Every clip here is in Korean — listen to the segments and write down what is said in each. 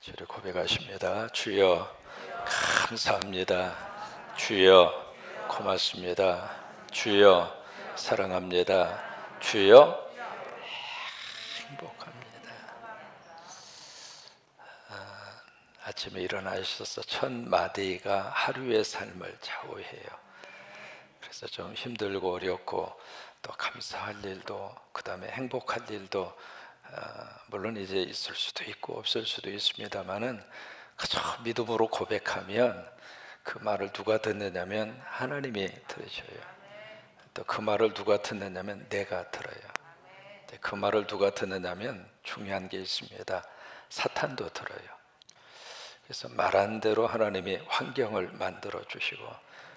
주를 고백하십니다. 주여 감사합니다. 주여 고맙습니다. 주여 사랑합니다. 주여 행복합니다. 아침에 일어나셔서 첫 마디가 하루의 삶을 좌우해요. 그래서 좀 힘들고 어렵고 또 감사할 일도 그 다음에 행복할 일도 물론 이제 있을 수도 있고 없을 수도 있습니다만은 그저 믿음으로 고백하면 그 말을 누가 듣느냐면 하나님이 들으셔요. 또 그 말을 누가 듣느냐면 내가 들어요. 그 말을 누가 듣느냐면 중요한 게 있습니다. 사탄도 들어요. 그래서 말한 대로 하나님이 환경을 만들어 주시고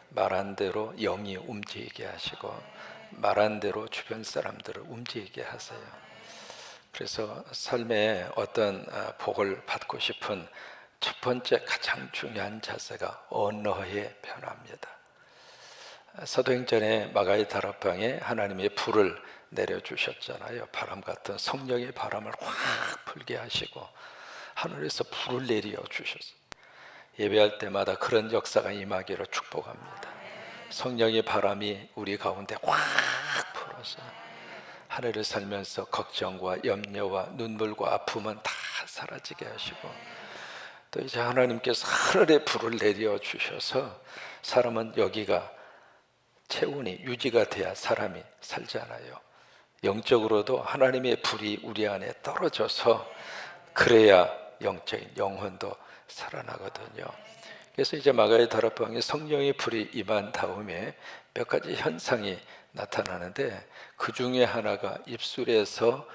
말한 대로 영이 움직이게 하시고 말한 대로 주변 사람들을 움직이게 하세요. 그래서 삶에 어떤 복을 받고 싶은 첫 번째 가장 중요한 자세가 언어의 변화입니다. 사도행전에 마가의 다락방에 하나님의 불을 내려주셨잖아요. 바람 같은 성령의 바람을 확 불게 하시고 하늘에서 불을 내려 주셨어요. 예배할 때마다 그런 역사가 임하기를 축복합니다. 성령의 바람이 우리 가운데 확 불어서 하늘을 살면서 걱정과 염려와 눈물과 아픔은 다 사라지게 하시고 또 이제 하나님께서 하늘에 불을 내려 주셔서 사람은 여기가 체온이 유지가 돼야 사람이 살잖아요. 영적으로도 하나님의 불이 우리 안에 떨어져서 그래야 영적인 영혼도 살아나거든요. 그래서 이제 마가의 다락방에 성령의 불이 임한 다음에 몇 가지 현상이 나타나는데 그 중에 하나가 입술에서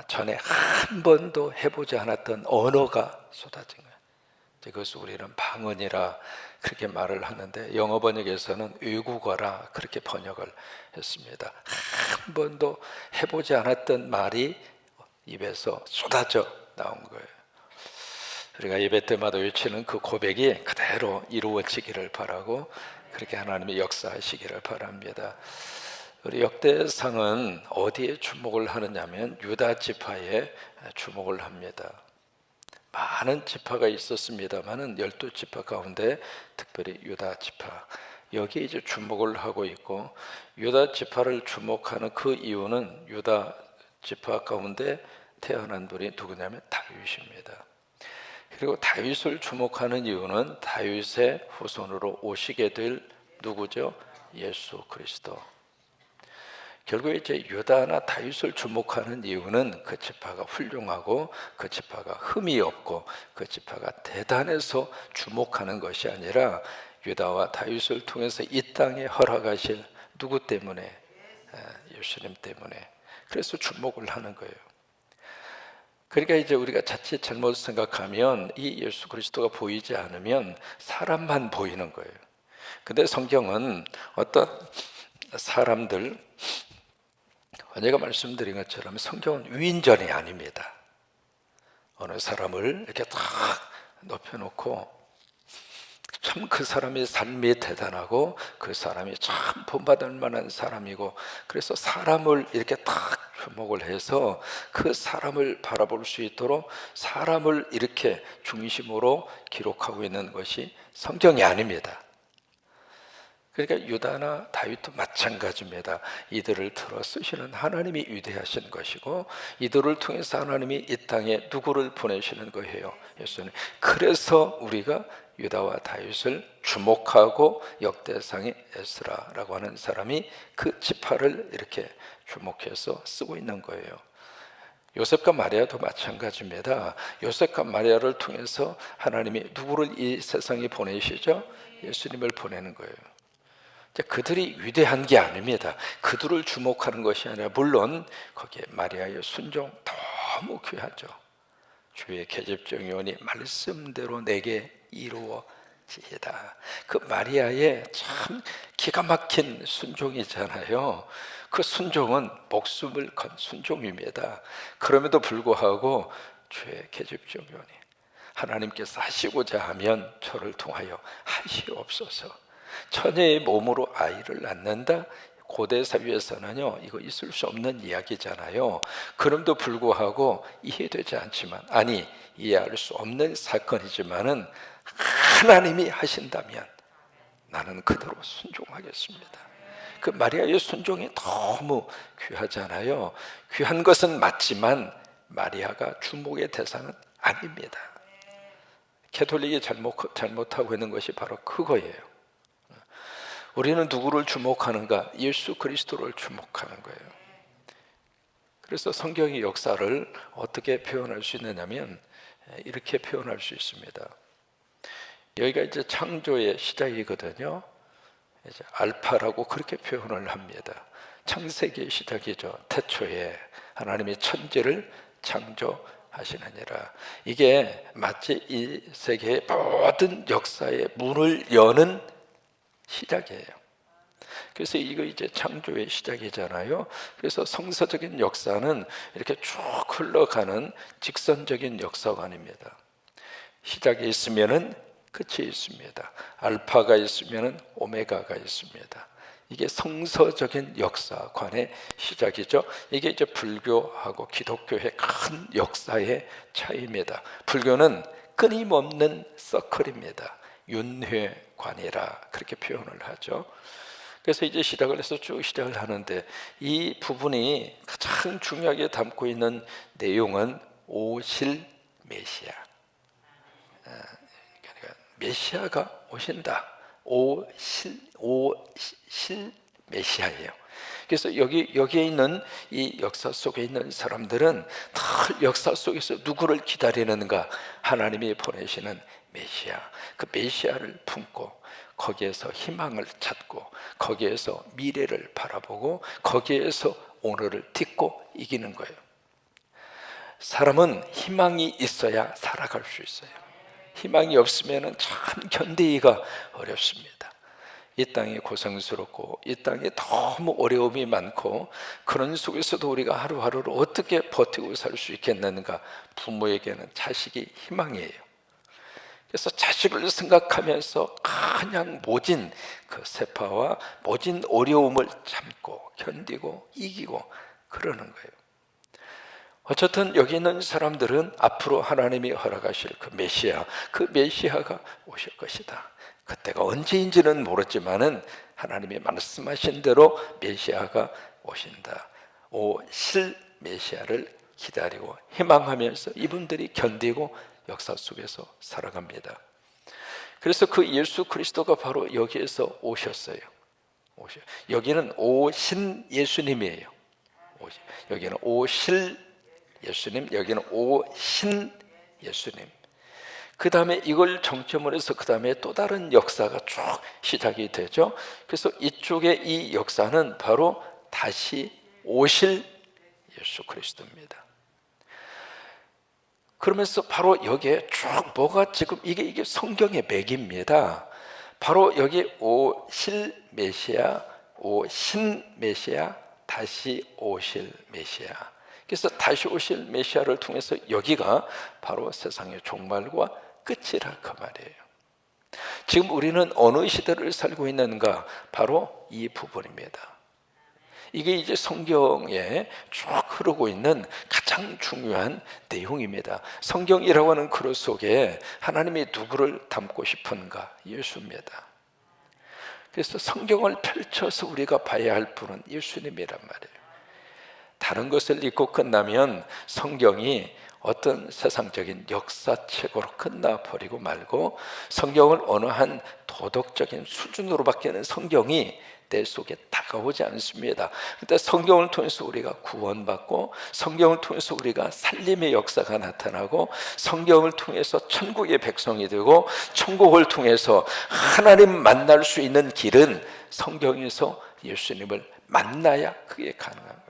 전에 한 번도 해보지 않았던 언어가 쏟아진 거예요. 그것을 우리는 방언이라 그렇게 말을 하는데 영어 번역에서는 외국어라 그렇게 번역을 했습니다. 한 번도 해보지 않았던 말이 입에서 쏟아져 나온 거예요. 우리가 예배 때마다 외치는 그 고백이 그대로 이루어지기를 바라고 그렇게 하나님의 역사하시기를 바랍니다. 우리 역대상은 어디에 주목을 하느냐면 유다 지파에 주목을 합니다. 많은 지파가 있었습니다만은 12지파 가운데 특별히 유다 지파 여기에 이제 주목을 하고 있고 유다 지파를 주목하는 그 이유는 유다 지파 가운데 태어난 분이 누구냐면 다윗입니다. 그리고 다윗을 주목하는 이유는 다윗의 후손으로 오시게 될 누구죠? 예수 그리스도. 결국 이제 유다나 다윗을 주목하는 이유는 그 지파가 훌륭하고 그 지파가 흠이 없고 그 지파가 대단해서 주목하는 것이 아니라 유다와 다윗을 통해서 이 땅에 허락하실 누구 때문에? 예수님 때문에. 그래서 주목을 하는 거예요. 그러니까 이제 우리가 자칫 잘못 생각하면 이 예수 그리스도가 보이지 않으면 사람만 보이는 거예요. 근데 성경은 어떤 사람들 제가 말씀드린 것처럼 성경은 위인전이 아닙니다. 어느 사람을 이렇게 딱 높여놓고 참 그 사람의 삶이 대단하고 그 사람이 참 본받을 만한 사람이고 그래서 사람을 이렇게 딱 주목을 해서 그 사람을 바라볼 수 있도록 사람을 이렇게 중심으로 기록하고 있는 것이 성경이 아닙니다. 그러니까 유다나 다윗도 마찬가지입니다. 이들을 들어 쓰시는 하나님이 위대하신 것이고 이들을 통해서 하나님이 이 땅에 누구를 보내시는 거예요? 예수님. 그래서 우리가 유다와 다윗을 주목하고 역대상의 에스라라고 하는 사람이 그 지파를 이렇게 주목해서 쓰고 있는 거예요. 요셉과 마리아도 마찬가지입니다. 요셉과 마리아를 통해서 하나님이 누구를 이 세상에 보내시죠? 예수님을 보내는 거예요. 그들이 위대한 게 아닙니다. 그들을 주목하는 것이 아니라 물론 거기에 마리아의 순종 너무 귀하죠. 주의 계집종이오니 말씀대로 내게 이루어지이다. 그 마리아의 참 기가 막힌 순종이잖아요. 그 순종은 목숨을 건 순종입니다. 그럼에도 불구하고 주의 계집종이오니 하나님께서 하시고자 하면 저를 통하여 하시옵소서. 처녀의 몸으로 아이를 낳는다. 고대 사회에서는요 이거 있을 수 없는 이야기잖아요. 그럼에도 불구하고 이해되지 않지만 아니 이해할 수 없는 사건이지만은 하나님이 하신다면 나는 그대로 순종하겠습니다. 그 마리아의 순종이 너무 귀하잖아요. 귀한 것은 맞지만 마리아가 주목의 대상은 아닙니다. 캐톨릭이 잘못하고 있는 것이 바로 그거예요. 우리는 누구를 주목하는가? 예수 그리스도를 주목하는 거예요. 그래서 성경의 역사를 어떻게 표현할 수 있느냐면 이렇게 표현할 수 있습니다. 여기가 이제 창조의 시작이거든요. 이제 알파라고 그렇게 표현을 합니다. 창세기의 시작이죠. 태초에 하나님이 천지를 창조하시느니라. 이게 마치 이 세계의 모든 역사의 문을 여는 시작이에요. 그래서 이거 이제 창조의 시작이잖아요. 그래서 성서적인 역사는 이렇게 쭉 흘러가는 직선적인 역사관입니다. 시작이 있으면은 끝이 있습니다. 알파가 있으면은 오메가가 있습니다. 이게 성서적인 역사관의 시작이죠. 이게 이제 불교하고 기독교의 큰 역사의 차이입니다. 불교는 끊임없는 서클입니다. 윤회관이라 그렇게 표현을 하죠. 그래서 이제 시작을 해서 쭉 시작을 하는데 이 부분이 가장 중요하게 담고 있는 내용은 오실 메시아. 그러니까 메시아가 오신다. 오실 메시아예요. 그래서 여기에 있는 이 역사 속에 있는 사람들은 다 역사 속에서 누구를 기다리는가? 하나님이 보내시는 메시아. 그 메시아를 품고 거기에서 희망을 찾고 거기에서 미래를 바라보고 거기에서 오늘을 딛고 이기는 거예요. 사람은 희망이 있어야 살아갈 수 있어요. 희망이 없으면 참 견디기가 어렵습니다. 이 땅이 고생스럽고 이 땅에 너무 어려움이 많고 그런 속에서도 우리가 하루하루를 어떻게 버티고 살 수 있겠는가? 부모에게는 자식이 희망이에요. 그래서 자식을 생각하면서 그냥 모진 그 세파와 모진 어려움을 참고 견디고 이기고 그러는 거예요. 어쨌든 여기 있는 사람들은 앞으로 하나님이 허락하실 그 메시아가 오실 것이다. 그때가 언제인지는 모르지만은 하나님이 말씀하신 대로 메시아가 오신다. 오실 메시아를 기다리고 희망하면서 이분들이 견디고 역사 속에서 살아갑니다. 그래서 그 예수 그리스도가 바로 여기에서 오셨어요. 여기는 오신 예수님이에요. 여기는 오실 예수님, 여기는 오신 예수님. 그 다음에 이걸 정점으로 해서 그 다음에 또 다른 역사가 쭉 시작이 되죠. 그래서 이쪽의 이 역사는 바로 다시 오실 예수 그리스도입니다. 그러면서 바로 여기에 쭉 뭐가 지금 이게 성경의 맥입니다. 바로 여기 오실 메시아, 오신 메시아, 다시 오실 메시아. 그래서 다시 오실 메시아를 통해서 여기가 바로 세상의 종말과 끝이라 그 말이에요. 지금 우리는 어느 시대를 살고 있는가? 바로 이 부분입니다. 이게 이제 성경에 쭉 흐르고 있는 가장 중요한 내용입니다. 성경이라고 하는 그릇 속에 하나님이 누구를 담고 싶은가? 예수입니다. 그래서 성경을 펼쳐서 우리가 봐야 할 분은 예수님이란 말이에요. 다른 것을 읽고 끝나면 성경이 어떤 세상적인 역사책으로 끝나버리고 말고 성경을 어느 한 도덕적인 수준으로 바뀌는 성경이 내 속에 다가오지 않습니다. 그런데 성경을 통해서 우리가 구원받고 성경을 통해서 우리가 살림의 역사가 나타나고 성경을 통해서 천국의 백성이 되고 천국을 통해서 하나님 만날 수 있는 길은 성경에서 예수님을 만나야 그게 가능한 거예요.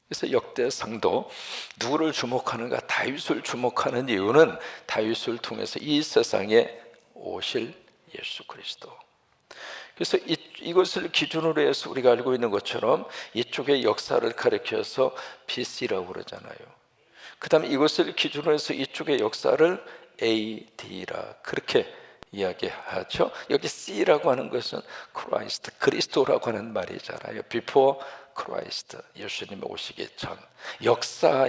그래서 역대상도 누구를 주목하는가? 다윗을 주목하는 이유는 다윗을 통해서 이 세상에 오실 예수 그리스도. 그래서 이것을 기준으로 해서 우리가 알고 있는 것처럼 이쪽의 역사를 가리켜서 BC라고 그러잖아요. 그 다음에 이것을 기준으로 해서 이쪽의 역사를 AD라 그렇게 이야기하죠. 여기 C라고 하는 것은 크라이스트, 그리스도라고 하는 말이잖아요. Before Christ, 예수님 오시기 전 역사가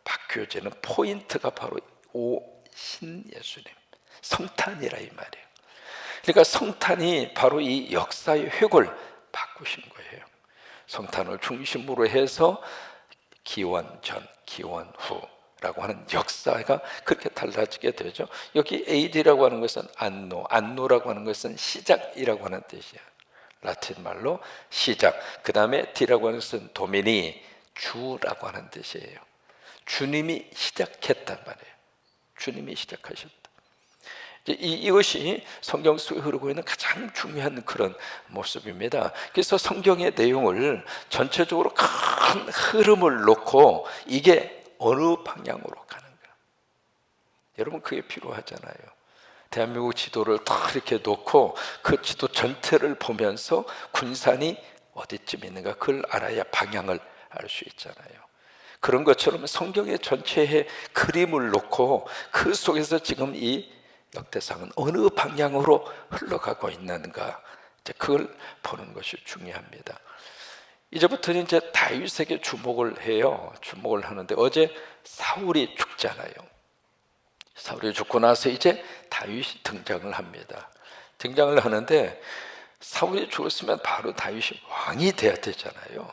바뀌어지는 포인트가 바로 오신 예수님, 성탄이라 이 말이에요. 그러니까 성탄이 바로 이 역사의 획을 바꾸신 거예요. 성탄을 중심으로 해서 기원 전, 기원 후라고 하는 역사가 그렇게 달라지게 되죠. 여기 AD라고 하는 것은 안노, 안노라고 하는 것은 시작이라고 하는 뜻이에요. 라틴 말로 시작. 그 다음에 D라고 하는 것은 도미니, 주라고 하는 뜻이에요. 주님이 시작했단 말이에요. 주님이 시작하셨다. 이것이 성경 속에 흐르고 있는 가장 중요한 그런 모습입니다. 그래서 성경의 내용을 전체적으로 큰 흐름을 놓고 이게 어느 방향으로 가는가, 여러분 그게 필요하잖아요. 대한민국 지도를 딱 이렇게 놓고 그 지도 전체를 보면서 군산이 어디쯤 있는가 그걸 알아야 방향을 알 수 있잖아요. 그런 것처럼 성경의 전체의 그림을 놓고 그 속에서 지금 이 역대상은 어느 방향으로 흘러가고 있는가, 그걸 보는 것이 중요합니다. 이제부터는 이제 다윗에게 주목을 해요. 주목을 하는데 어제 사울이 죽잖아요. 사울이 죽고 나서 이제 다윗이 등장을 합니다. 등장을 하는데 사울이 죽었으면 바로 다윗이 왕이 돼야 되잖아요.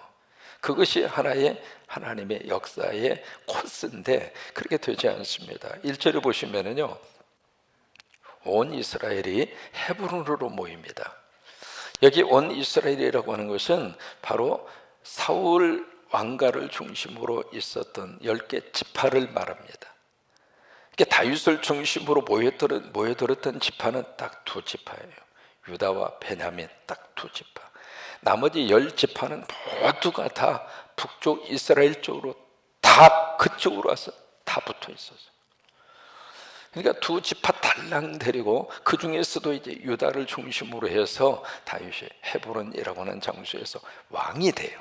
그것이 하나의 하나님의 역사의 코스인데 그렇게 되지 않습니다. 1절을 보시면은요, 온 이스라엘이 헤브론으로 모입니다. 여기 온 이스라엘이라고 하는 것은 바로 사울 왕가를 중심으로 있었던 10개 지파를 말합니다. 다윗을 중심으로 모여들었던 지파는 딱 두 지파예요. 유다와 베냐민 딱 두 지파. 나머지 10지파는 모두가 다 북쪽 이스라엘 쪽으로 다 그쪽으로 와서 다 붙어 있었어요. 그러니까 두 지파 달랑 데리고 그 중에서도 이제 유다를 중심으로 해서 다윗이 헤브론이라고 하는 장소에서 왕이 돼요.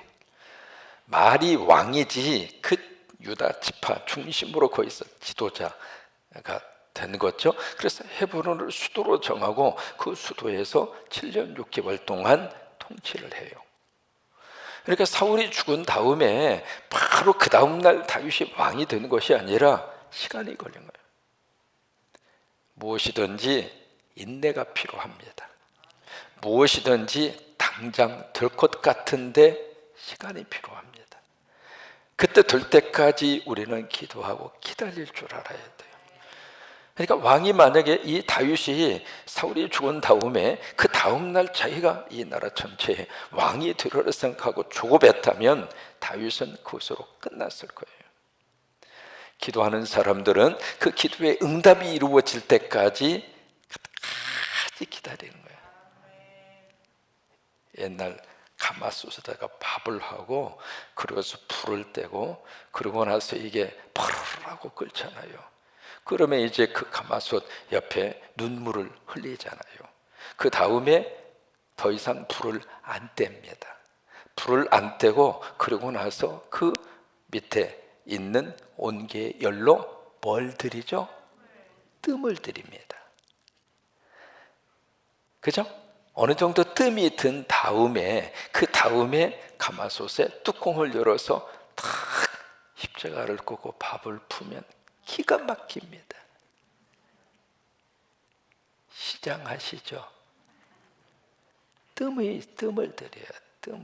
말이 왕이지 그 유다 지파 중심으로 거기서 지도자가 된 거죠. 그래서 헤브론을 수도로 정하고 그 수도에서 7년 6개월 동안 통치를 해요. 그러니까 사울이 죽은 다음에 바로 그 다음날 다윗이 왕이 되는 것이 아니라 시간이 걸린 거예요. 무엇이든지 인내가 필요합니다. 무엇이든지 당장 될 것 같은데 시간이 필요합니다. 그때 될 때까지 우리는 기도하고 기다릴 줄 알아야 돼요. 그러니까 왕이 만약에 이 다윗이 사울이 죽은 다음에 그 다음날 자기가 이 나라 전체에 왕이 되리라 생각하고 조급했다면 다윗은 그것으로 끝났을 거예요. 기도하는 사람들은 그 기도의 응답이 이루어질 때까지 기다리는 거예요. 옛날 가마솥에다가 밥을 하고 그러고서 불을 떼고 그러고 나서 이게 퍼르르하고 끓잖아요. 그러면 이제 그 가마솥 옆에 눈물을 흘리잖아요. 그 다음에 더 이상 불을 안 뗍니다. 불을 안 떼고 그러고 나서 그 밑에 있는 온기의 열로 뭘 드리죠? 뜸을 드립니다. 그죠? 어느 정도 뜸이 든 다음에 그 다음에 가마솥에 뚜껑을 열어서 탁 십자가를 끄고 밥을 푸면 기가 막힙니다. 시장하시죠? 뜸을 드려야 돼.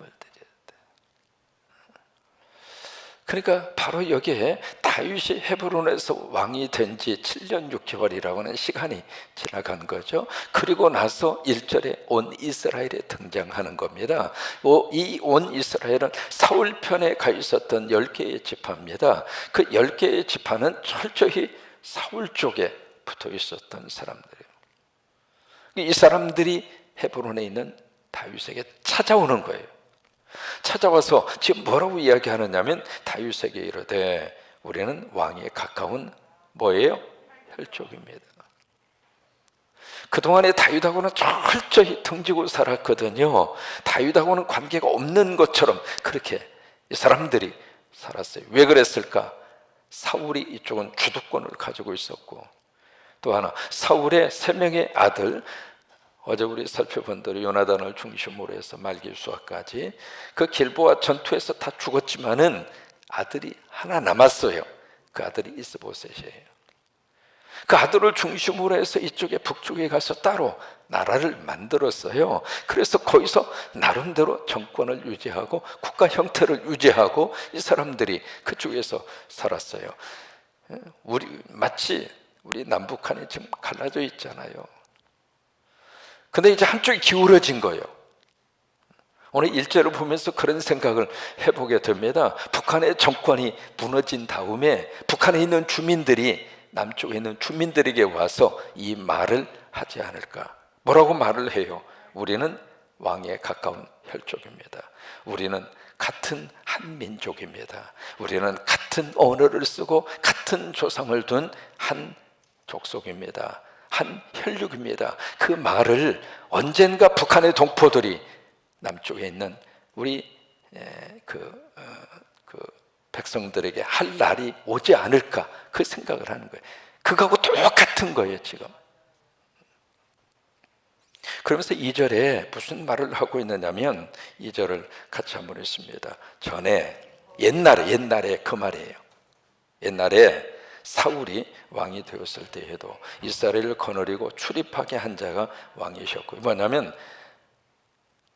그러니까 바로 여기에 다윗이 헤브론에서 왕이 된 지 7년 6개월이라고 하는 시간이 지나간 거죠. 그리고 나서 1절에 온 이스라엘에 등장하는 겁니다. 이 온 이스라엘은 사울 편에 가 있었던 10개의 지파입니다. 그 10개의 지파는 철저히 사울 쪽에 붙어 있었던 사람들이에요. 이 사람들이 헤브론에 있는 다윗에게 찾아오는 거예요. 찾아와서 지금 뭐라고 이야기하느냐면 다윗에게 이르되 우리는 왕에 가까운 뭐예요? 혈족입니다. 그동안에 다윗하고는 철저히 등지고 살았거든요. 다윗하고는 관계가 없는 것처럼 그렇게 이 사람들이 살았어요. 왜 그랬을까? 사울이 이쪽은 주도권을 가지고 있었고 또 하나 사울의 3명의 아들, 어제 우리 살펴본 대로 요나단을 중심으로 해서 말기수아까지 그 길보아 전투에서 다 죽었지만은 아들이 하나 남았어요. 그 아들이 이스보셋이에요. 그 아들을 중심으로 해서 이쪽에 북쪽에 가서 따로 나라를 만들었어요. 그래서 거기서 나름대로 정권을 유지하고 국가 형태를 유지하고 이 사람들이 그쪽에서 살았어요. 마치 우리 남북한이 지금 갈라져 있잖아요. 근데 이제 한쪽이 기울어진 거예요. 오늘 1절을 보면서 그런 생각을 해보게 됩니다. 북한의 정권이 무너진 다음에 북한에 있는 주민들이 남쪽에 있는 주민들에게 와서 이 말을 하지 않을까. 뭐라고 말을 해요? 우리는 왕에 가까운 혈족입니다. 우리는 같은 한 민족입니다. 우리는 같은 언어를 쓰고 같은 조상을 둔 한 족속입니다. 한 혈육입니다. 그 말을 언젠가 북한의 동포들이 남쪽에 있는 우리 백성들에게 할 날이 오지 않을까, 그 생각을 하는 거예요. 그거하고 똑같은 거예요 지금. 그러면서 2절에 무슨 말을 하고 있느냐면 2절을 같이 한번 읽습니다. 전에 옛날에 그 말이에요. 옛날에 사울이 왕이 되었을 때에도 이스라엘을 거느리고 출입하게 한 자가 왕이셨고, 뭐냐면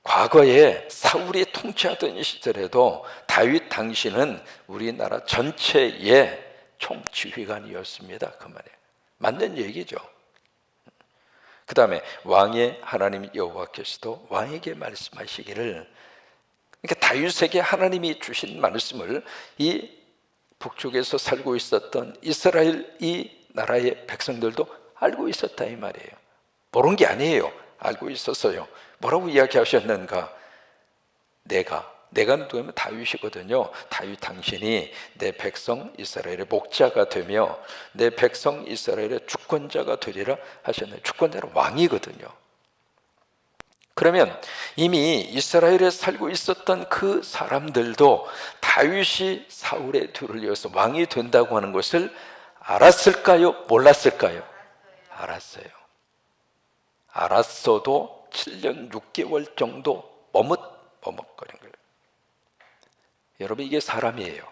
과거에 사울이 통치하던 시절에도 다윗 당신은 우리나라 전체의 총지휘관이었습니다. 그 말이에요. 맞는 얘기죠. 그 다음에 왕의 하나님 여호와께서도 왕에게 말씀하시기를, 그러니까 다윗에게 하나님이 주신 말씀을 이 북쪽에서 살고 있었던 이스라엘 이 나라의 백성들도 알고 있었다 이 말이에요. 모르는 게 아니에요. 알고 있었어요. 뭐라고 이야기하셨는가? 내가 누구냐면 다윗이거든요. 다윗 당신이 내 백성 이스라엘의 목자가 되며 내 백성 이스라엘의 주권자가 되리라 하셨네요. 주권자는 왕이거든요. 그러면 이미 이스라엘에 살고 있었던 그 사람들도 다윗이 사울의 뒤를 이어서 왕이 된다고 하는 것을 알았을까요? 몰랐을까요? 알았어요. 알았어도 7년 6개월 정도 머뭇거린 거예요. 여러분, 이게 사람이에요.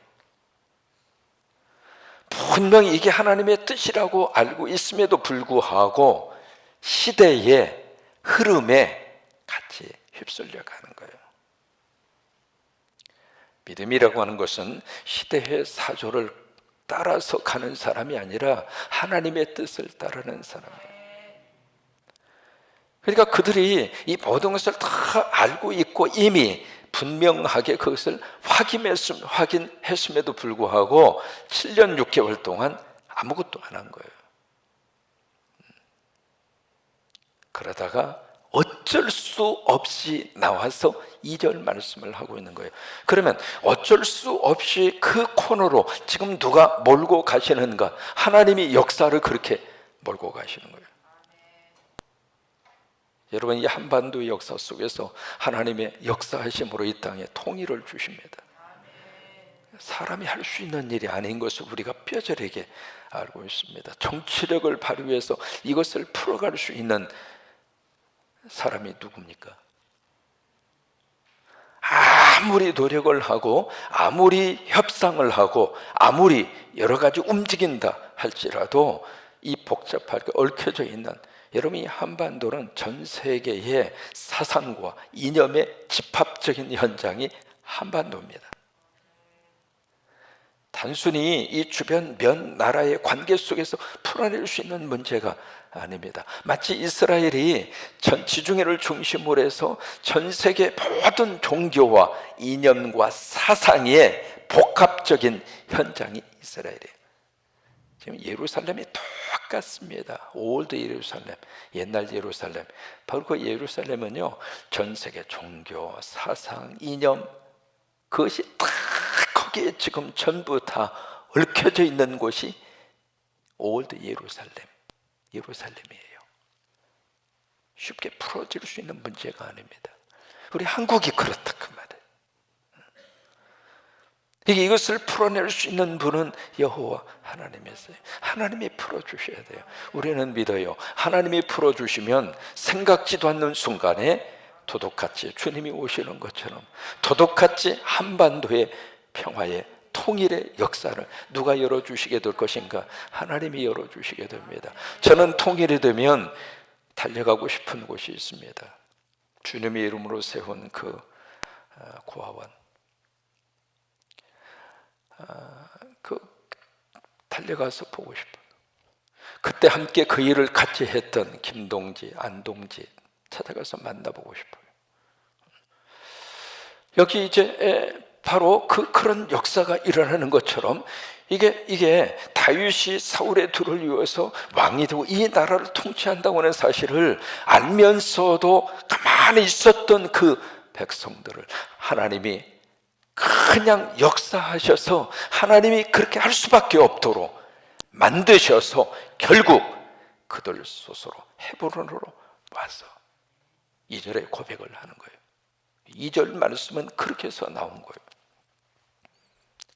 분명히 이게 하나님의 뜻이라고 알고 있음에도 불구하고 시대의 흐름에 같이 휩쓸려 가는 거예요. 믿음이라고 하는 것은 시대의 사조를 따라서 가는 사람이 아니라 하나님의 뜻을 따르는 사람이에요. 그러니까 그들이 이 모든 것을 다 알고 있고 이미 분명하게 그것을 확인했음에도 불구하고 7년 6개월 동안 아무것도 안 한 거예요. 그러다가 어쩔 수 없이 나와서 2절 말씀을 하고 있는 거예요. 그러면 어쩔 수 없이 그 코너로 지금 누가 몰고 가시는가? 하나님이 역사를 그렇게 몰고 가시는 거예요. 여러분, 이 한반도의 역사 속에서 하나님의 역사하심으로 이 땅에 통일을 주십니다. 사람이 할 수 있는 일이 아닌 것을 우리가 뼈저리게 알고 있습니다. 정치력을 발휘해서 이것을 풀어갈 수 있는 사람이 누굽니까? 아무리 노력을 하고 아무리 협상을 하고 아무리 여러 가지 움직인다 할지라도 이 복잡하게 얽혀져 있는, 여러분, 이 한반도는 전 세계의 사상과 이념의 집합적인 현장이 한반도입니다. 단순히 이 주변 몇 나라의 관계 속에서 풀어낼 수 있는 문제가 아닙니다. 마치 이스라엘이 전 지중해를 중심으로 해서 전 세계 모든 종교와 이념과 사상의 복합적인 현장이 이스라엘이에요. 지금 예루살렘이 똑같습니다. 올드 예루살렘, 옛날 예루살렘. 바로 그 예루살렘은요, 전 세계 종교, 사상, 이념, 그것이 다 거기에 지금 전부 다 얽혀져 있는 곳이 올드 예루살렘이에요. 쉽게 풀어질 수 있는 문제가 아닙니다. 우리 한국이 그렇다 그 말이에요. 이것을 풀어낼 수 있는 분은 여호와 하나님이세요. 하나님이 풀어주셔야 돼요. 우리는 믿어요. 하나님이 풀어주시면 생각지도 않는 순간에 도둑같이 주님이 오시는 것처럼 도둑같이 한반도의 평화의 통일의 역사를 누가 열어주시게 될 것인가? 하나님이 열어주시게 됩니다. 저는 통일이 되면 달려가고 싶은 곳이 있습니다. 주님의 이름으로 세운 그 고아원, 그 달려가서 보고 싶어요. 그때 함께 그 일을 같이 했던 김동지, 안동지 찾아가서 만나보고 싶어요. 여기 이제 바로 그런 역사가 일어나는 것처럼 이게 다윗이 사울의 둘을 이어서 왕이 되고 이 나라를 통치한다고 하는 사실을 알면서도 가만히 있었던 그 백성들을 하나님이 그냥 역사하셔서 하나님이 그렇게 할 수밖에 없도록 만드셔서 결국 그들 스스로 헤브론으로 와서 2절에 고백을 하는 거예요. 2절 말씀은 그렇게 해서 나온 거예요.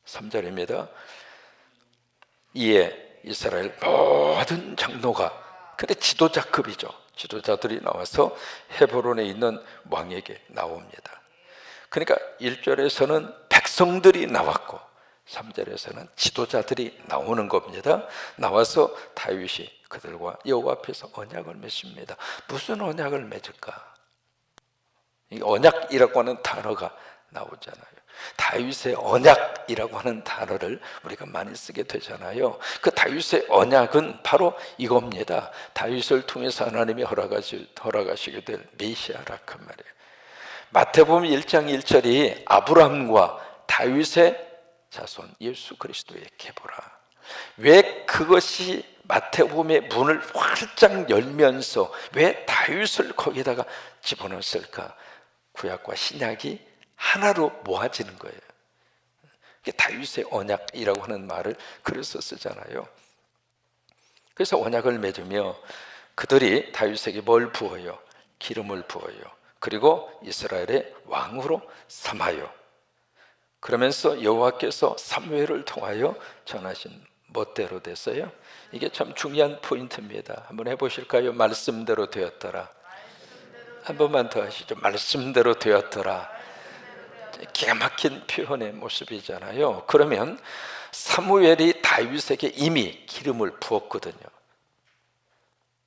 3절입니다. 이에 이스라엘 모든 장로가, 근데 지도자급이죠. 지도자들이 나와서 헤브론에 있는 왕에게 나옵니다. 그러니까 1절에서는 백성들이 나왔고 3절에서는 지도자들이 나오는 겁니다. 나와서 다윗이 그들과 여호와 앞에서 언약을 맺습니다. 무슨 언약을 맺을까? 이 언약이라고 하는 단어가 나오잖아요. 다윗의 언약이라고 하는 단어를 우리가 많이 쓰게 되잖아요. 그 다윗의 언약은 바로 이겁니다. 다윗을 통해서 하나님이 허락하시게 될 메시아라 그 말이에요. 마태복음 1장 1절이 아브라함과 다윗의 자손 예수 그리스도의 계보라. 왜 그것이 마태복음의 문을 활짝 열면서 왜 다윗을 거기다가 집어넣었을까? 구약과 신약이 하나로 모아지는 거예요. 다윗의 언약이라고 하는 말을 그래서 쓰잖아요. 그래서 언약을 맺으며 그들이 다윗에게 뭘 부어요? 기름을 부어요. 그리고 이스라엘의 왕으로 삼아요. 그러면서 여호와께서 사무엘을 통하여 전하신 멋대로 됐어요. 이게 참 중요한 포인트입니다. 한번 해보실까요? 말씀대로 되었더라. 한 번만 더 하시죠. 말씀대로 되었더라. 기가 막힌 표현의 모습이잖아요. 그러면 사무엘이 다윗에게 이미 기름을 부었거든요.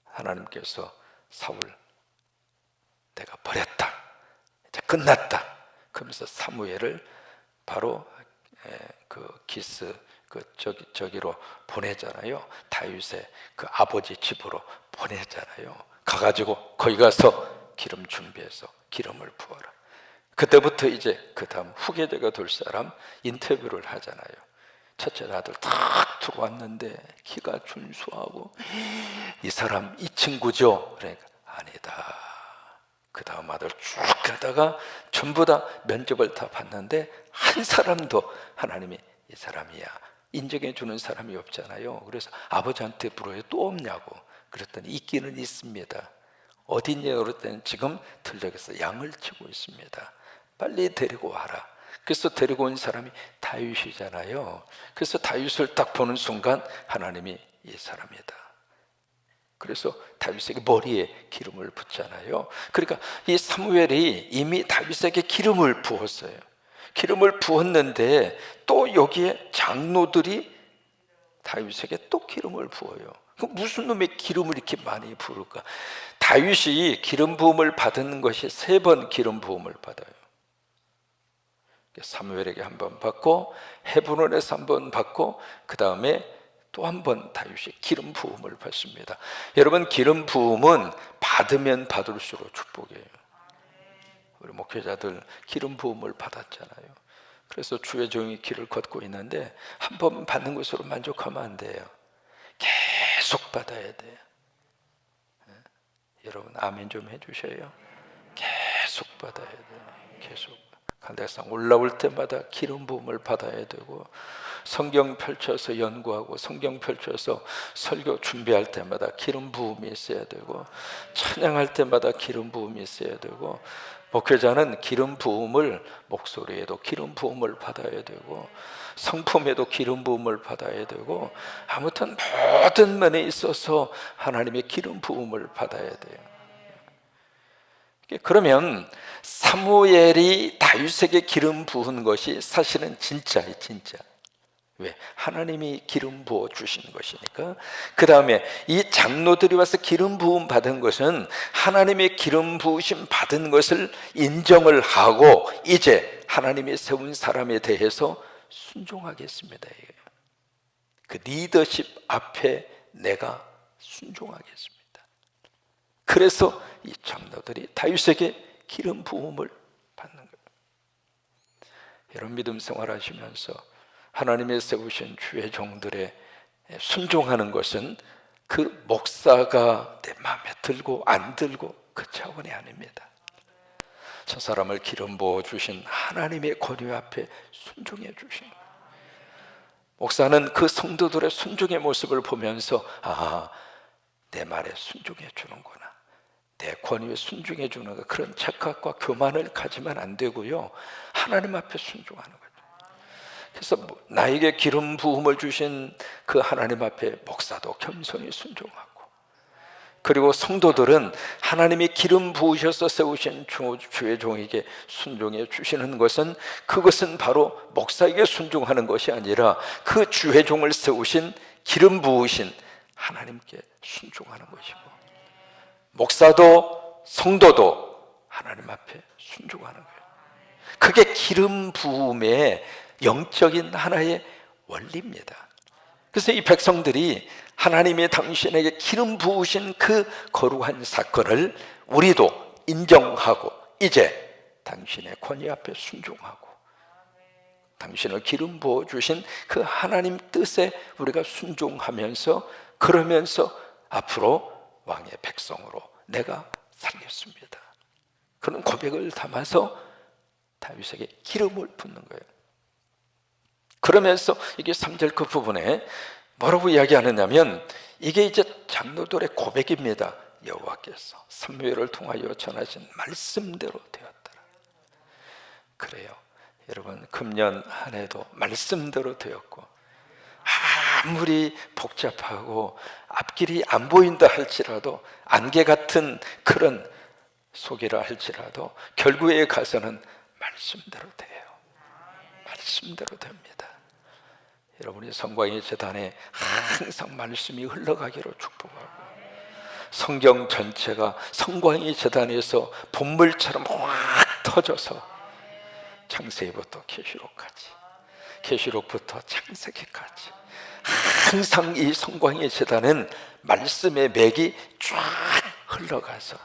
하나님께서 사울 내가 버렸다, 이제 끝났다. 그러면서 사무엘을 바로 그 기스 저기로 보내잖아요. 다윗의 그 아버지 집으로 보내잖아요. 가가지고 거기 가서 기름 준비해서 기름을 부어라. 그때부터 이제 그 다음 후계자가 될 사람 인터뷰를 하잖아요. 첫째 아들 탁 들어왔는데 키가 준수하고 이 사람 이 친구죠? 그러니까 아니다. 그 다음 아들 쭉 가다가 전부 다 면접을 다 봤는데 한 사람도 하나님이 이 사람이야 인정해 주는 사람이 없잖아요. 그래서 아버지한테 물어요. 또 없냐고. 그랬더니 있기는 있습니다. 어디 있냐고 그랬더니 지금 들녘에서 양을 치고 있습니다. 빨리 데리고 와라. 그래서 데리고 온 사람이 다윗이잖아요. 그래서 다윗을 딱 보는 순간 하나님이 이 사람이다. 그래서 다윗에게 머리에 기름을 붓잖아요. 그러니까 이 사무엘이 이미 다윗에게 기름을 부었어요. 기름을 부었는데 또 여기에 장로들이 다윗에게 또 기름을 부어요. 무슨 놈의 기름을 이렇게 많이 부을까? 다윗이 기름 부음을 받은 것이 3번 기름 부음을 받아요. 사무엘에게 한 번 받고 헤브론에서 한 번 받고 그 다음에 또 한 번 다윗이 기름 부음을 받습니다. 여러분, 기름 부음은 받으면 받을수록 축복이에요. 우리 목회자들 기름 부음을 받았잖아요. 그래서 주의 종이 길을 걷고 있는데 한 번 받는 것으로 만족하면 안 돼요. 계속 받아야 돼요. 여러분 아멘 좀 해주셔요. 계속 받아야 돼요. 계속. 간대상 올라올 때마다 기름 부음을 받아야 되고, 성경 펼쳐서 연구하고 성경 펼쳐서 설교 준비할 때마다 기름 부음이 있어야 되고, 찬양할 때마다 기름 부음이 있어야 되고, 목회자는 기름 부음을 목소리에도 기름 부음을 받아야 되고, 성품에도 기름 부음을 받아야 되고, 아무튼 모든 면에 있어서 하나님의 기름 부음을 받아야 돼요. 그러면 사무엘이 다윗에게 기름 부은 것이 사실은 진짜예요. 진짜 왜? 하나님이 기름 부어 주신 것이니까. 그 다음에 이 장로들이 와서 기름 부음 받은 것은 하나님의 기름 부으심 받은 것을 인정을 하고 이제 하나님이 세운 사람에 대해서 순종하겠습니다. 그 리더십 앞에 내가 순종하겠습니다. 그래서 이 장로들이 다윗에게 기름 부음을 받는 거예요. 여러분 믿음 생활하시면서 하나님의 세우신 주의 종들의 순종하는 것은 그 목사가 내 마음에 들고 안 들고 그 차원이 아닙니다. 저 사람을 기름 부어 주신 하나님의 권위 앞에 순종해 주신 거예요. 목사는 그 성도들의 순종의 모습을 보면서 내 말에 순종해 주는구나, 내 권위에 순종해 주는 거, 그런 착각과 교만을 가지면 안 되고요, 하나님 앞에 순종하는 거죠. 그래서 나에게 기름 부음을 주신 그 하나님 앞에 목사도 겸손히 순종하고, 그리고 성도들은 하나님이 기름 부으셔서 세우신 주의 종에게 순종해 주시는 것은, 그것은 바로 목사에게 순종하는 것이 아니라 그 주의 종을 세우신 기름 부으신 하나님께 순종하는 것이고, 목사도 성도도 하나님 앞에 순종하는 거예요. 그게 기름 부음의 영적인 하나의 원리입니다. 그래서 이 백성들이 하나님이 당신에게 기름 부으신 그 거룩한 사건을 우리도 인정하고 이제 당신의 권위 앞에 순종하고, 당신을 기름 부어 주신 그 하나님 뜻에 우리가 순종하면서, 그러면서 앞으로 왕의 백성으로 내가 살겠습니다, 그런 고백을 담아서 다윗에게 기름을 붓는 거예요. 그러면서 이게 3절 그 부분에 뭐라고 이야기하느냐면, 이게 이제 장로들의 고백입니다. 여호와께서 사무엘을 통하여 전하신 말씀대로 되었더라. 그래요. 여러분, 금년 한 해도 말씀대로 되었고, 아무리 복잡하고 앞길이 안 보인다 할지라도, 안개 같은 그런 속이라 할지라도 결국에 가서는 말씀대로 돼요. 말씀대로 됩니다. 여러분이 성광의 재단에 항상 말씀이 흘러가기로 축복하고, 성경 전체가 성광의 재단에서 본물처럼 확 터져서 창세기부터 계시록까지, 계시록부터 창세기까지 항상 이 성광의 재단은 말씀의 맥이 쫙 흘러가서,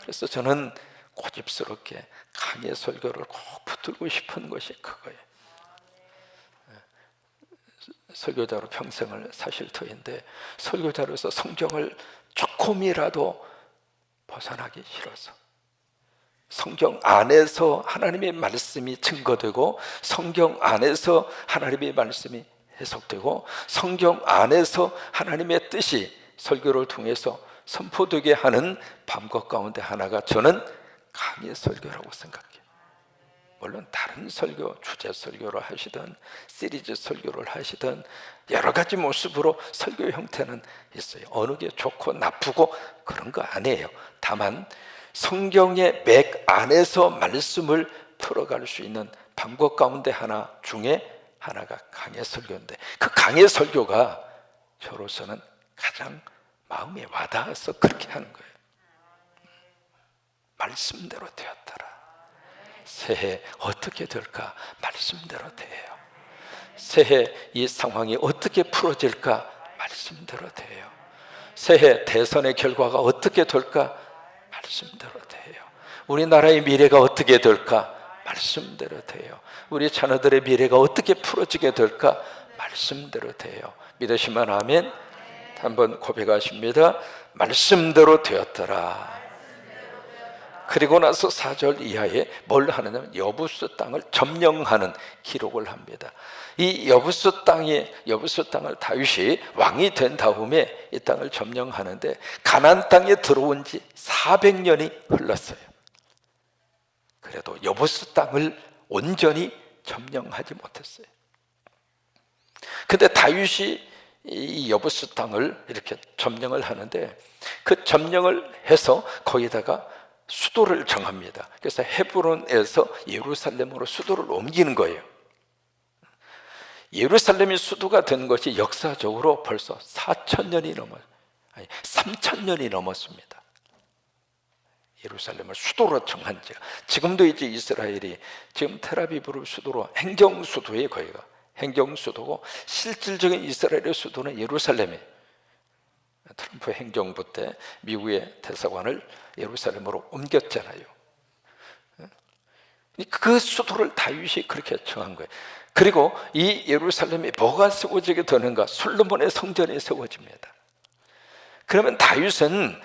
그래서 저는 고집스럽게 강의 설교를 꼭 붙들고 싶은 것이 그거예요. 설교자로 평생을 사실 터인데, 설교자로서 성경을 조금이라도 벗어나기 싫어서, 성경 안에서 하나님의 말씀이 증거되고, 성경 안에서 하나님의 말씀이 해석되고, 성경 안에서 하나님의 뜻이 설교를 통해서 선포되게 하는 방법 가운데 하나가 저는 강의 설교라고 생각해요. 물론 다른 설교, 주제 설교를 하시든 시리즈 설교를 하시든 여러 가지 모습으로 설교 형태는 있어요. 어느 게 좋고 나쁘고 그런 거 아니에요. 다만 성경의 맥 안에서 말씀을 풀어갈 수 있는 방법 가운데 하나 중에 하나가 강의 설교인데, 그 강의 설교가 저로서는 가장 마음에 와닿아서 그렇게 하는 거예요. 말씀대로 되었더라. 새해 어떻게 될까? 말씀대로 돼요. 새해 이 상황이 어떻게 풀어질까? 말씀대로 돼요. 새해 대선의 결과가 어떻게 될까? 말씀대로 돼요. 우리나라의 미래가 어떻게 될까? 말씀대로 돼요. 우리 자녀들의 미래가 어떻게 풀어지게 될까? 말씀대로 돼요. 믿으시면 아멘. 한번 고백하십니다. 말씀대로 되었더라. 그리고 나서 4절 이하에 뭘 하느냐면 여부스 땅을 점령하는 기록을 합니다. 이 여부스 땅을 다윗이 왕이 된 다음에 이 땅을 점령하는데, 가나안 땅에 들어온 지 400년이 흘렀어요. 그래도 여부스 땅을 온전히 점령하지 못했어요. 근데 다윗이 이 여부스 땅을 이렇게 점령을 하는데, 그 점령을 해서 거기다가 수도를 정합니다. 그래서 헤브론에서 예루살렘으로 수도를 옮기는 거예요. 예루살렘이 수도가 된 것이 역사적으로 벌써 3,000년이 넘었습니다. 예루살렘을 수도로 정한 지가. 지금도 이제 이스라엘이 지금 텔아비브를 수도로 행정수도에 거기가 행정수도고, 실질적인 이스라엘의 수도는 예루살렘이에요. 트럼프 행정부 때 미국의 대사관을 예루살렘으로 옮겼잖아요. 그 수도를 다윗이 그렇게 정한 거예요. 그리고 이 예루살렘이 뭐가 세워지게 되는가? 솔로몬의 성전이 세워집니다. 그러면 다윗은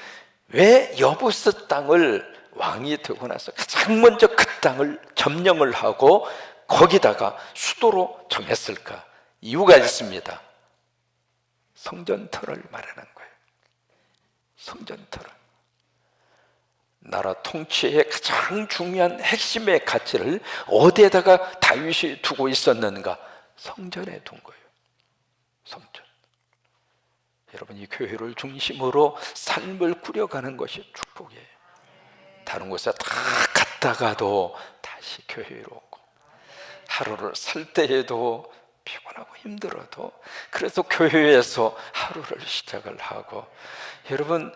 왜 여부스 땅을 왕이 되고 나서 가장 먼저 그 땅을 점령을 하고 거기다가 수도로 정했을까? 이유가 있습니다. 성전터를 마련한 거예요. 성전터를. 나라 통치의 가장 중요한 핵심의 가치를 어디에다가 다윗이 두고 있었는가? 성전에 둔 거예요. 성전. 여러분, 이 교회를 중심으로 삶을 꾸려가는 것이 축복이에요. 다른 곳에 다 갔다가도 다시 교회로 오고, 하루를 살 때에도 피곤하고 힘들어도 그래서 교회에서 하루를 시작을 하고, 여러분,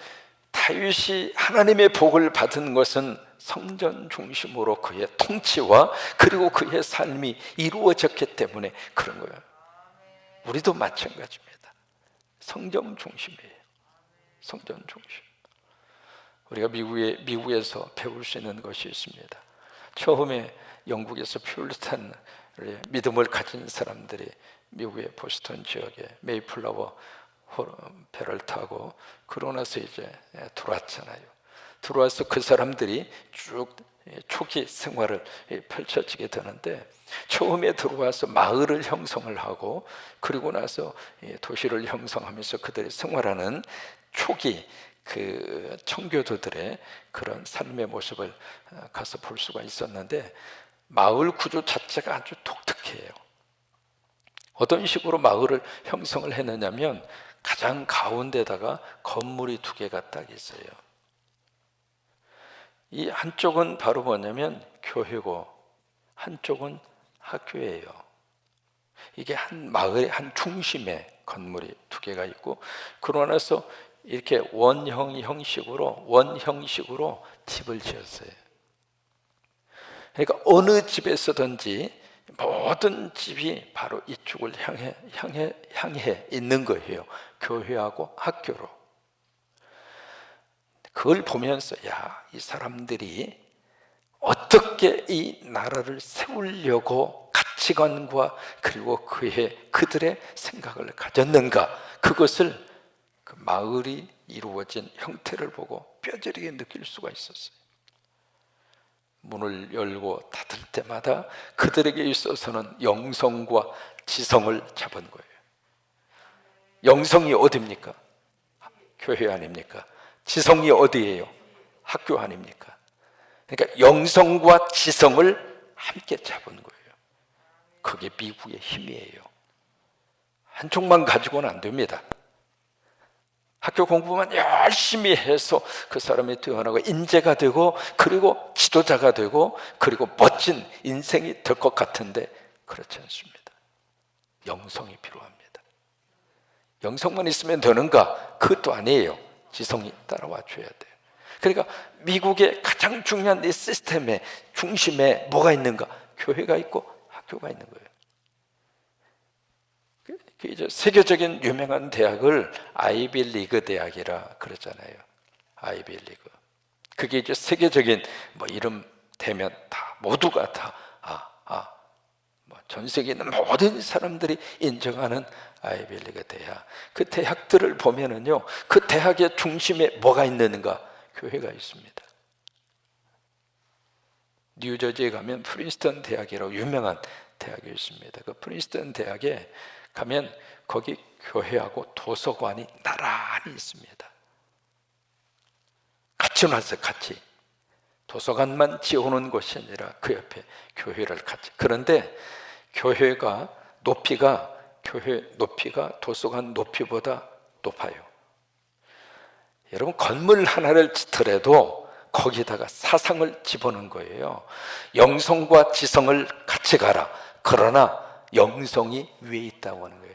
다윗이 하나님의 복을 받은 것은 성전 중심으로 그의 통치와 그리고 그의 삶이 이루어졌기 때문에 그런 거예요. 우리도 마찬가지입니다. 성전 중심이에요. 성전 중심. 우리가 미국에서 배울 수 있는 것이 있습니다. 처음에 영국에서 퓨리탄 믿음을 가진 사람들이 미국의 보스턴 지역에 메이플라워 배를 타고 그러고 나서 이제 들어왔잖아요. 들어와서 그 사람들이 쭉 초기 생활을 펼쳐지게 되는데, 처음에 들어와서 마을을 형성을 하고 그리고 나서 도시를 형성하면서 그들이 생활하는 초기 그 청교도들의 그런 삶의 모습을 가서 볼 수가 있었는데, 마을 구조 자체가 아주 독특해요. 어떤 식으로 마을을 형성을 했느냐면, 가장 가운데다가 건물이 2개가 딱 있어요. 이 한쪽은 바로 뭐냐면 교회고 한쪽은 학교예요. 이게 한 마을의 한 중심에 건물이 2개가 있고, 그러고 나서 이렇게 원형식으로 집을 지었어요. 그러니까 어느 집에서든지 모든 집이 바로 이쪽을 향해 있는 거예요. 교회하고 학교로. 그걸 보면서 이 사람들이 어떻게 이 나라를 세우려고 가치관과 그리고 그들의 생각을 가졌는가, 그것을 그 마을이 이루어진 형태를 보고 뼈저리게 느낄 수가 있었어요. 문을 열고 닫을 때마다 그들에게 있어서는 영성과 지성을 잡은 거예요. 영성이 어디입니까? 교회 아닙니까? 지성이 어디예요? 학교 아닙니까? 그러니까 영성과 지성을 함께 잡은 거예요. 그게 미국의 힘이에요. 한쪽만 가지고는 안 됩니다. 학교 공부만 열심히 해서 그 사람이 뛰어나고 인재가 되고 그리고 지도자가 되고 그리고 멋진 인생이 될 것 같은데 그렇지 않습니다. 영성이 필요합니다. 영성만 있으면 되는가? 그것도 아니에요. 지성이 따라와 줘야 돼요. 그러니까 미국의 가장 중요한 이 시스템의 중심에 뭐가 있는가? 교회가 있고 학교가 있는 거예요. 이제 세계적인 유명한 대학을 아이비리그 대학이라 그러잖아요. 아이비리그. 그게 이제 세계적인 이름 대면 다 모두가 다 전 세계에 있는 모든 사람들이 인정하는 아이비리그 대학. 그 대학들을 보면은요, 그 대학의 중심에 뭐가 있는가? 교회가 있습니다. 뉴저지에 가면 프린스턴 대학이라고 유명한 대학이 있습니다. 그 프린스턴 대학에 가면 거기 교회하고 도서관이 나란히 있습니다. 같이 놨어요. 같이. 도서관만 지어놓은 것이 아니라 그 옆에 교회를 같이. 그런데 교회 높이가 도서관 높이보다 높아요. 여러분, 건물 하나를 짓더라도 거기다가 사상을 집어넣은 거예요. 영성과 지성을 같이 가라. 그러나 영성이 위에 있다고 하는 거예요.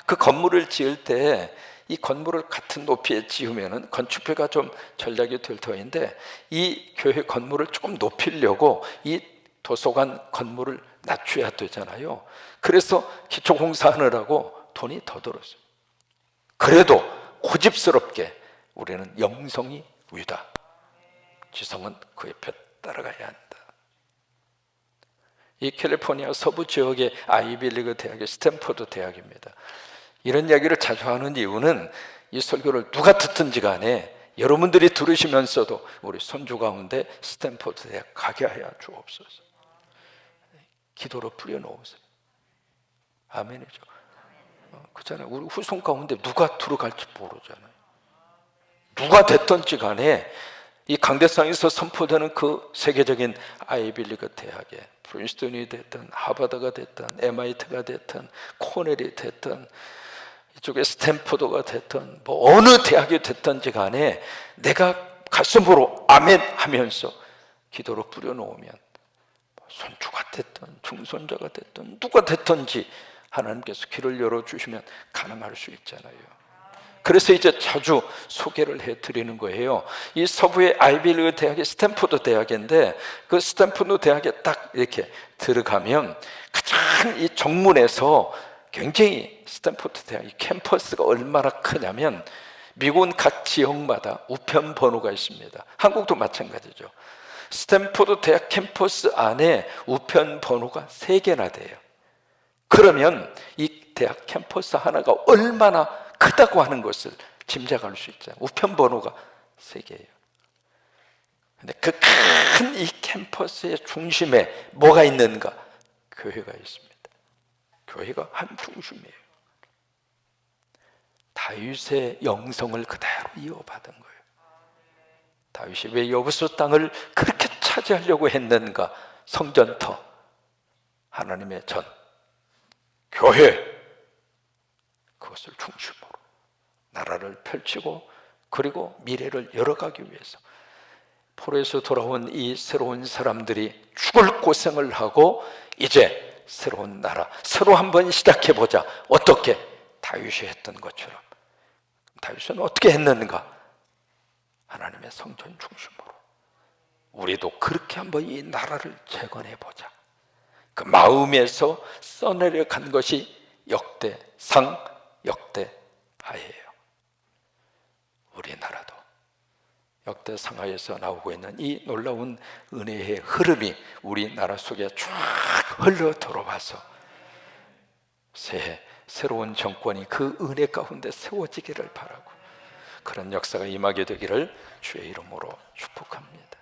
그 건물을 지을 때 이 건물을 같은 높이에 지으면은 건축비가 좀 전략이 될 터인데, 이 교회 건물을 조금 높이려고 이 도서관 건물을 낮춰야 되잖아요. 그래서 기초공사하느라고 돈이 더 들었어요. 그래도 고집스럽게 우리는 영성이 위다, 지성은 그 옆에 따라가야 한다. 이 캘리포니아 서부 지역의 아이비리그 대학이 스탠퍼드 대학입니다. 이런 이야기를 자주 하는 이유는 이 설교를 누가 듣든지 간에 여러분들이 들으시면서도 우리 손주 가운데 스탠퍼드 대학 가게 하여 주옵소서. 기도로 뿌려놓으세요. 아멘이죠. 그렇잖아요. 우리 후손 가운데 누가 들어갈지 모르잖아요. 누가 됐든지 간에 이 강대상에서 선포되는 그 세계적인 아이비리그 대학에 프린스턴이 됐든 하버드가 됐든 MIT가 됐든 코넬이 됐든 이쪽에 스탠포드가 됐든 뭐 어느 대학이 됐든지 간에 내가 가슴으로 아멘 하면서 기도로 뿌려놓으면 손주가 됐든 중손자가 됐든 누가 됐든지 하나님께서 길을 열어주시면 가늠할 수 있잖아요. 그래서 이제 자주 소개를 해드리는 거예요. 이 서부의 아이비리그 대학이 스탠포드 대학인데, 그 스탠포드 대학에 딱 이렇게 들어가면 가장 이 정문에서 굉장히 스탠포드 대학 이 캠퍼스가 얼마나 크냐면, 미국은 각 지역마다 우편 번호가 있습니다. 한국도 마찬가지죠. 스탠포드 대학 캠퍼스 안에 우편 번호가 3개나 돼요. 그러면 이 대학 캠퍼스 하나가 얼마나 크다고 하는 것을 짐작할 수 있잖아요. 우편 번호가 3개예요. 근데 그 큰 이 캠퍼스의 중심에 뭐가 있는가? 교회가 있습니다. 교회가 한 중심이에요. 다윗의 영성을 그대로 이어받은 거예요. 다윗이 왜 여부수 땅을 그렇게 차지하려고 했는가? 성전터, 하나님의 전, 교회, 그것을 중심으로 나라를 펼치고 그리고 미래를 열어가기 위해서 포로에서 돌아온 이 새로운 사람들이 죽을 고생을 하고 이제 새로운 나라, 새로 한번 시작해보자. 어떻게? 다윗이 했던 것처럼. 다윗은 어떻게 했는가? 하나님의 성전 중심으로. 우리도 그렇게 한번 이 나라를 재건해보자. 그 마음에서 써내려 간 것이 역대상, 역대하예요. 우리나라도 역대상하에서 나오고 있는 이 놀라운 은혜의 흐름이 우리나라 속에 쫙 흘러 들어와서 새로운 정권이 그 은혜 가운데 세워지기를 바라고, 그런 역사가 임하게 되기를 주의 이름으로 축복합니다.